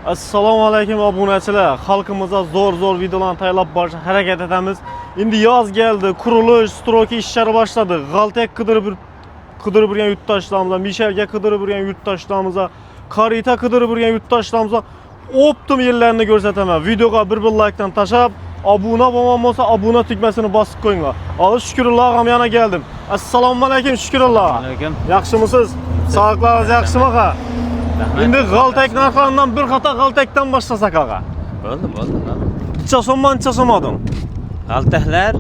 Assalomu alaykum obunachilar. Xalqimizga zo'r videolarni tayyorlab borishga harakat etamiz. Endi yoz keldi, qurilish, stroki ishlari boshladi. G'altak qidirib yurgan yurtdoshlarimiz, Mishelga qidirib yurgan yurtdoshlarimiz, Karita qidirib yurgan yurtdoshlarimiz optim yerlarini ko'rsataman. Videoga bir like-dan tashab, obuna bo'lmasa obuna tugmasini bosib qo'yinglar. Alloh shukrulloh, ham yana keldim. Assalomu alaykum, shukrulloh. Alaykum. Yaxshimisiz? Sog'liqlaringiz yaxshimi, aqa? Endi g'altak narxlaridan bir qator g'altakdan boshlasak, aqa. Bo'ldi. Necha so'mdan necha so'm oldim? G'altaklar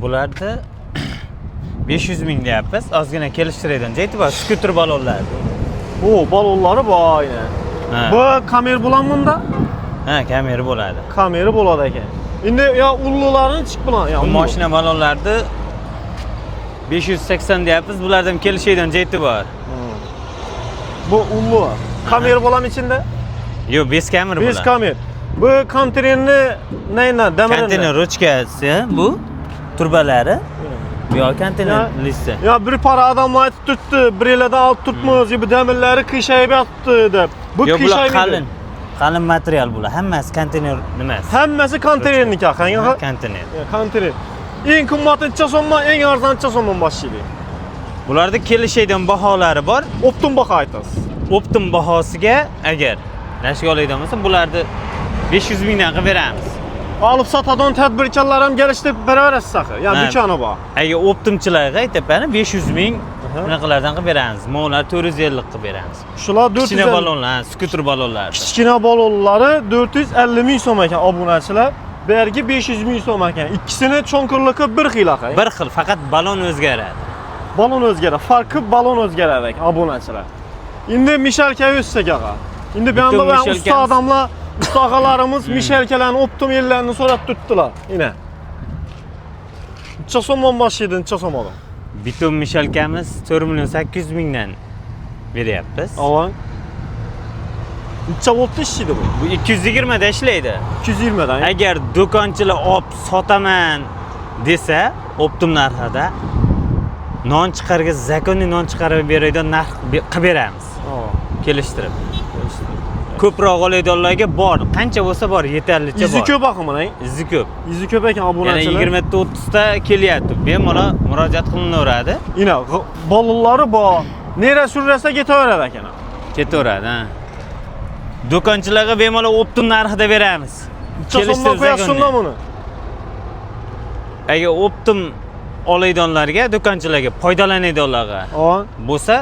bularda 500 ming deyapmiz. Ozgina kelishtiraydan. Jayt bor, skuter balonlar. O, balonlari bor ayni. Bu kamer bo'ladimi bunda? Ha, kamera bo'ladi. Kamera bo'ladi ekan. Endi yo ullularni chiq bilan, yo. Bu mashina balonlarni 580 deyapmiz. Bulardan kelishaydan jayt bor. Bu ullu. Kamera bo'ladimi ichida? Yo'q, 5 kamera bo'ladi. 5 kamer. Bu konteynerni naydan, damirini. Konteyner ruchkasi bu turbalari. Yo, konteyner listi. Ya bir para adamlar aytib turibdi, bir yildan olib turibmiz, bu damirlari qiyshayib yotibdi deb. Bu qiyshaymaydi. Qalin material bular. Hammasi konteyner emas. Hammasi konteynerniki aqanga. Konteyner. Konteyner. Eng qimmat necha so'mdan, eng arzon necha so'mdan boshlaydi? Bularda kelishaydan baholari bor. Optim baho aytasiz. Optim bahosiga agar nashga oladigan bo'lsa, bularni 500 mingdan qilib beramiz. Olib sotadigan tadbirkorlar ham kelishtirib beraverasiz axir. Ya duchani bor. Agar optimchilarga aytibani 500 ming bunaqalardan qilib beramiz. Mo'lar 450 qilib beramiz. Shular 450. Kichkina balonlar, skuter balonlar. Kichkina balonlari 450 ming so'm ekan obunachilar. Bu yerga 500 ming so'm ekan. Ikkisini cho'nqirligi bir xil axir. Bir xil, faqat balon o'zgaradi. Balon o'zgaradi. Farqi balon o'zgaradi ekan obunachilar. Endi Mishelka o'tsak aqa. Endi bu yerda usta odamlar, usta og'alarimiz Mishelkalarni optim yerlarini so'rab turibdilar. Ina. Necha so'mdan boshlaydi, necha so'm oldi? Bitum Mishelkamiz 4 million 800 mingdan beryapmiz. Avon. Necha voltda ishlaydi bu? Bu 220 da ishlaydi. 220 dan. Agar do'konchilar olib sotaman desa, optim narxida non chiqarga zakonni non chiqarib beradigan narx qilib beramiz. Kelishtirib. Ko'proq oladiganlarga bor. Qancha bo'lsa bor, yetarlicha bor. Izi ko'p aximini. Izi ko'p. Izi ko'p ekan obunachilar. Yana 20 ta 30 ta kelyapti. Bemalol murojaat qilinaveradi. Ina balonlari bor. Nera surrasa ketaveradi ekan. Ketaveradi, ha. Do'konchilarga bemalol optim narxida beramiz. Kelishtirib qo'yasizmi buni? Agar optim oladiganlarga, do'konchilarga, foydalanadiganlarga bo'lsa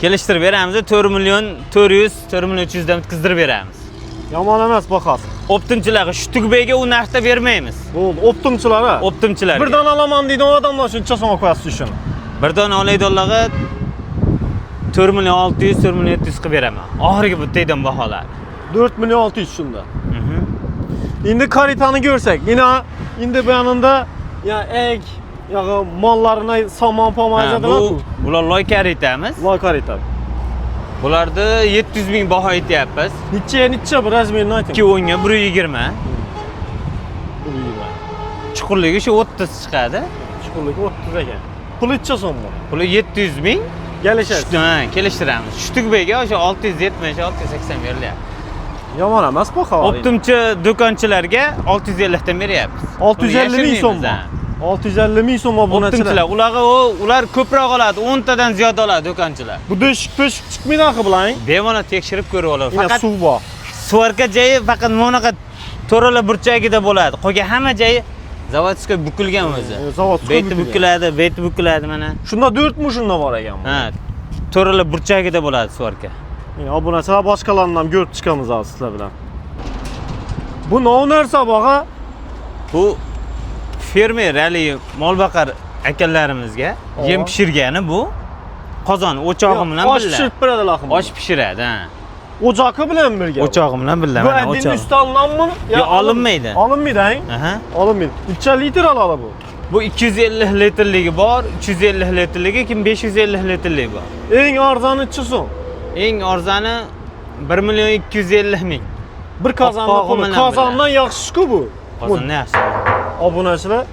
kelishtirib beramiz. 4 million 400, 4 million 300 dan bitkizdirib beramiz. Yomon emas bahasi. Optimchilarga shu tugbayga u narxda bermaymiz. Bo'ldi, optimchilar. Optimchilar. Bir dona olaman deydigan odamlar shuncha so'm qo'yasiz shuni. Bir dona oladiganlarga 4 million 600, 4 million 700 qilib beraman. Oxirgi bittadan baholar. 4 million 600 shunda. Endi Karitani ko'rsak, endi bu yanında ya ek yağı mallarına saman pamajadilar. Bular loy karitamiz. Loy karita. Bularda 700 ming baho aytyapmiz. Necha bir razmerini ayting. 210 ga 120. Chuqurligi shu 30 chiqadi. Chuqurligi 30 ekan. Puli necha so'm bu? Puli 700 ming. Kelishasiz. Ha, kelishtiramiz. Shu tugbayga o'sha 670, 680 berilyapti. Yomon emas bu xabar. Optimchi do'konchilarga 650 dan beryapmiz. 650 ming so'm. 650 ming so'm obunachilar. Ular ko'proq oladi, 10 tadan ziyod oladi do'konchilar. Bu do'shik chiqmaydi axir bilan. Bemalol tekshirib ko'rib oladi. Faqat suv bor. Svarka joyi faqat monaqa to'rala burchagida bo'ladi. Qolgan hamma joyi zavodskiy bukilgan o'zi. Zavodskiy bukiladi, beti bukiladi mana. Shunda 4 mu shunda bor ekan. Ha. To'rala burchagida bo'ladi svarka. Obunachilar boshqalarni ham ko'rib chiqamiz hozir sizlar bilan. Bu nov narsa baqa. Bu fermer ali molbaqar akalarimizga yem pishirgani bu. Qozon o'chog'i bilan birga. Osh pishirib beradilar. Osh pishiradi, ha. O'choqi bilan birga. O'chog'i bilan birga mana o'choq. Bu üstündanmi? Yo'q, olinmaydi. Olinmaydi, ha? Aha. Olinmaydi. Necha litr oladi bu? Bu 250 litrligi bor, 350 litrligi, 550 litrligi bor. Eng arzoni necha so'm? Eng arzoni 1 million 250 ming. Bir qozonni qozondan yaxshi-ku bu. Qozondan yaxshi. Obunachilar,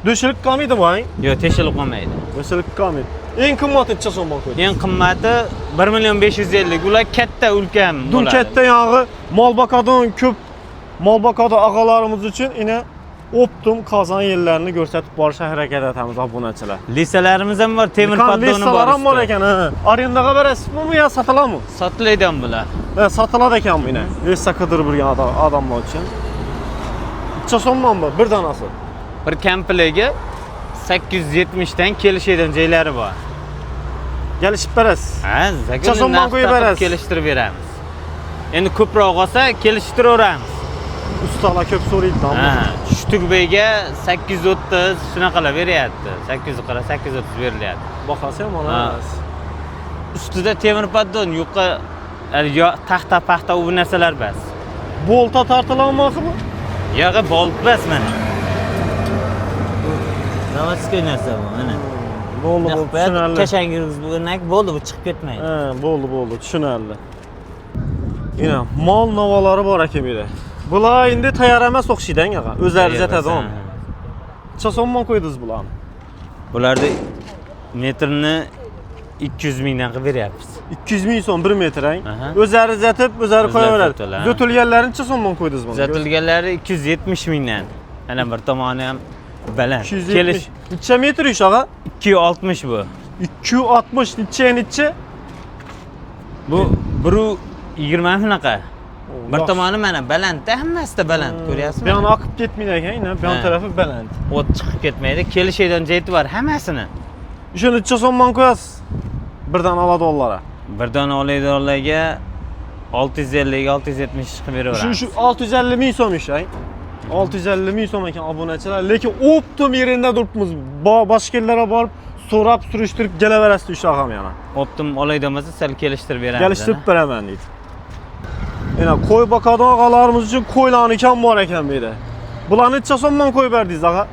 do'shilib qolmaydi bu, ha? Yo'q, teshilib qolmaydi. Do'shilib qolmaydi. Eng qimmat necha so'mdan qo'ydingiz? Eng qimmati 1.550.000. Ular katta ulkan Dun bo'ladi. katta yog'i Molbakadon ko'p Molbakada og'alarimiz uchun ina optim qozon yerlarini ko'rsatib borishga harakat etamiz obunachilar. Lisalarimiz ham bor, temir poddoni bor. Ham bor ekan, ha. Arendaga berasizmi yo sotiladimi? Sotilaydi ham bular. Ha, sotiladi ekanmi ina? Lisa qidirib yurgan odamlar uchun. Necha so'mdan bu bir danasi? Bir komplegi 870 dan kelishadigan joylari bor. Kelishib berasiz. Ha, Necha so'mdan qo'yib berasiz? Kelishtirib beramiz. Endi ko'proq olsa kelishtiraveramiz. Ustalar ko'p so'raydi-da. Ha, Shtugbayga 830 shunaqalar beryapti. 800 qara 830 berilyapti. Bahasi ham mana. Ha. Ustida temir poddon, yuqqa taxta u narsalar bas. Bolta tortiladimi axir? Yo'q, bolt bas mana. Zavodskiy narsa bu, mana. Bo'ldi, tushunarli. Kashangiz bugunak bo'ldi, bu chiqib ketmaydi. Ha, bo'ldi, tushunarli. Ina mol navolari bor ekan bu yerda. Bular endi tayyor emas o'xshaydi aqa. O'zlaringiz aytadigan. Necha so'mdan qo'ydingiz bularni? Bularni metrini 200 mingdan qilib beryapmiz. 200 ming so'm 1 metr, Aha. O'zlaringiz aytib, o'zlari qo'yaveradi. sotiladi. Zo'tilganlarini necha so'mdan qo'ydingiz buni? Zatilganlari 270 mingdan. Ana bir tomoni ham baland. 270. Necha metr ish aqa? 260 bu. 260 necha? Bu 1.20 shunaqa. Bir tomoni mana balandda, hammasida baland, ko'ryapsizmi? Bu yoqni oqib ketmaydi ekan, bu yon tarafi baland. O't chiqib ketmaydi. Kelishadigan joyi bor hammasini. Shuni necha so'mdan qo'yasiz? Birdan oladiganlarga. Birdan oladiganlarga 650-670 qilib beraveramiz. Shu 650 ming so'm ish, 650 ming so'm ekan obunachilar, lekin optim yerida turibmiz. Boshqalarga borib so'rab surishtirib kelaverasiz ish og'am yana. Optim oladiganmasa sal kelishtirib beramiz. Kelishtirib beraman deydi. Yana qo'y boqadigan og'alarimiz uchun qo'ylarni kam bor ekan bu yerda. Bularni necha so'mdan qo'yib berdingiz ag'a?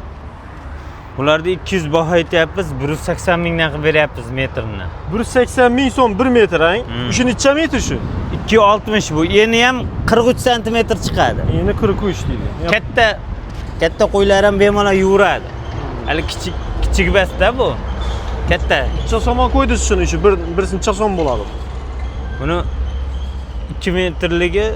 Bularni 200 baho aytyapmiz, 180 mingdan qilib beryapmiz metrini. 180 ming so'm 1 metr, Shu necha metr shu? 260 bu. Eni ham 43 sm chiqadi. Eni 43 deydi. Katta qo'ylar ham bemalol yuradi. Hali kichik basda bu. Katta. Necha so'mdan qo'ydingiz shuni shu? Bir necha so'm bo'ladi? Buni 2 metrligi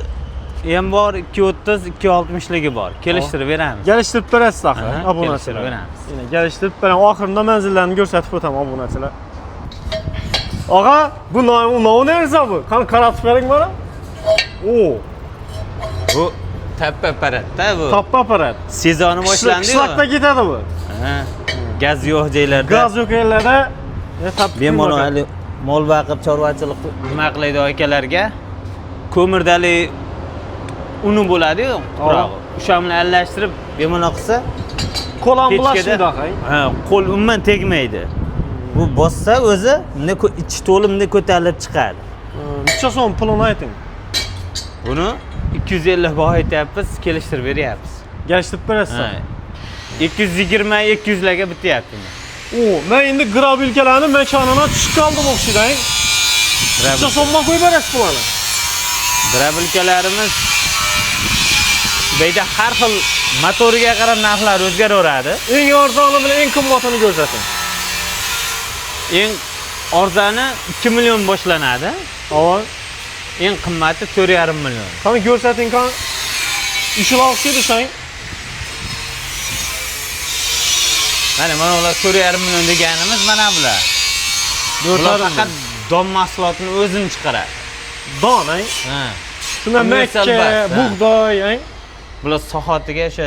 ham bor, 230, 260 ligi bor. Kelishtirib beramiz. Kelishtirib berasiz axir, Kelishtirib obunachilar. beramiz. Yine kelishtirib beraman. Oxirida manzillarni ko'rsatib o'taman obunachilar. Og'a, bu nov nersa bu? Qani qaratib bering mana. O. Bu tappa apparatda bu. Tappa apparat. Sezoni boshlandi. Qishloqda ketadi bu. Ha. Gaz yo'q joylarda. Gaz yo'q yerlarda bemalol hali mol boqib chorvachilik nima qiladi akalarga ko'mirdali uni bo'ladi-ku, qurog'i. O'sha bilan aralashtirib bemalol qilsa qo'l ham bulashmaydi axay. Ha, qo'l umuman tegmaydi. Bu bossa o'zi ichi to'limda ko'tarilib chiqadi. Necha so'm pulini ayting. Buni 250 baho aytyapmiz, kelishtirib beryapmiz. Kelishtirib berasiz. 220-200 larga bityapti. Men endi grabilkalarni mekanına tushib qoldim o'xshaydi. Necha so'mdan qo'yib berasiz bularni? Grabilkalarimiz beyda har xil motoriga qarab narxlar o'zgaraveradi. Eng arzoni bilan eng qimmatini ko'rsating. Eng arzoni 2 million boshlanadi. Avval eng qimmati 4,5 million. Qani ko'rsating qani. Ishlar o'xshaydi shang. Mana ular 4,5 million deganimiz mana bular. Bular faqat don mahsulotini o'zini chiqaradi. Don, Ha. Shunda makka, bug'doy, Bular sohatiga o'sha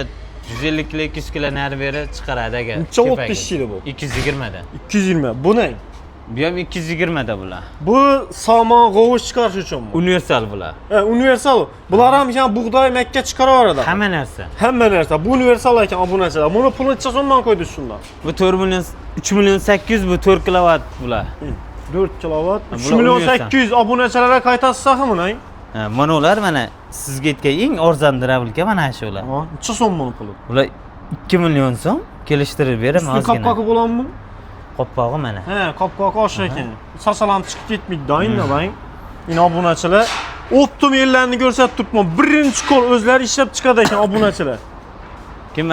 150 kg, 200 kg nari beri chiqaradi aka. Necha o'tda ishlaydi bu? 220 da. 220. Bu ne? Bu ham 220 da bular. Bu somon g'ovush chiqarish uchunmi? Universal bular. Universal. Bular ham ham bug'doy, makka chiqaraveradi. Hamma narsa. Hamma narsa. Bu universal ekan obunachilar. Buni pulini necha so'mdan qo'ydi shundan? Bu 4 million 3 million 800 bu 4 kilovat bular. 4 kilovat. 3 million 800 obunachilarga qaytasiz buni? Ha, mana ular mana sizga aytgan eng arzon drabilka mana shu ular. Necha so'm buni puli? Ular 2 million so'm kelishtirib beraman ozgina. Qopqoqi bo'ladimi? Qoppog'i mana. Ha, qopqoqi oshar ekan. Sasalam chiqib ketmaydi doimda bang. Ina obunachilar optim yerlarni ko'rsatib turibman. Birinchi qo'l o'zlari ishlab chiqadi ekan obunachilar. Kim?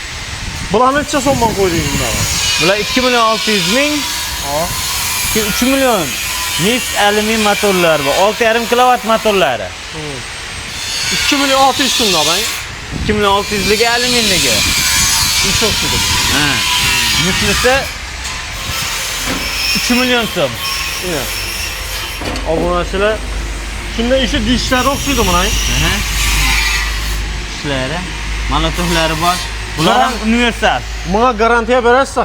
Bularni necha so'mdan qo'ydingiz bunlarga? Bular 2 million 600 ming. 3 milyon mis alyumin motorlar bu. 6,5 kilovat motorlari. 2 milyon 600 so'mda ben. 2600'ligi alyuminligi. Çok sıkıntı. Ha. Mislisi 3 milyon so'm. Yine. Obunachilar. Shunda işi dishlar o'xshaydi buni. Ishlari, mana turlari bor. Bular ham universal. Buna garantiya berasiz ha?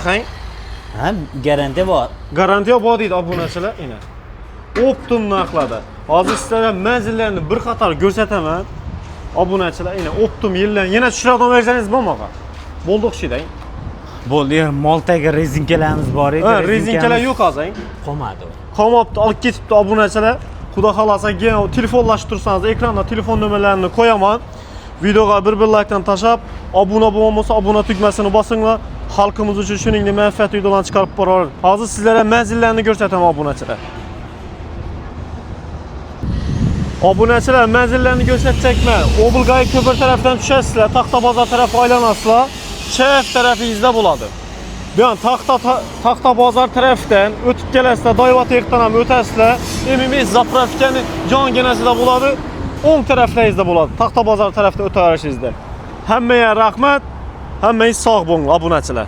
Ha, garantiya bor. Garantiya bor deydi obunachilar. Yine. Optum narxlarda. Hozir sizlarga manzillarni bir qator ko'rsataman. Obunachilar, yine Optum yildan yana tushiradigan versangiz bo'lmoqqa. Bo'ldi o'xshaydi. Bo'ldi, Maltaga rezinkalarimiz bor edi. Ha, rezinkalar yo'q hozir. Qolmadi. Qolmabdi, olib ketibdi obunachilar. Xudo xolasa telefonlashib tursangiz, ekranda telefon nomerlarini qo'yaman. Videoga bir like'dan tashlab, obuna bo'lmasa obuna tugmasini bosinglar. Xalqimiz uchun shuningdek manfaatli videolarni chiqarib boraver. Hozir sizlarga manzillarni ko'rsataman obunachilar. Obunachilar, manzillarni ko'rsatjakman. Obilgay ko'pir tarafdan tushasizlar, Taxtabozor tarafga aylanasizlar. Chef tarafingizda bo'ladi. Bu yon Taxtabozor tarafdan o'tib kelasizlar, Doyvatexdan ham o'tasizlar. Umumiy zapravkani yonginasida bo'ladi. O'ng taraflaringizda bo'ladi. Taxtabozor tarafda o'taverishingizda. Hammaga rahmat. Hammangiz sog' bo'ling, obunachilar.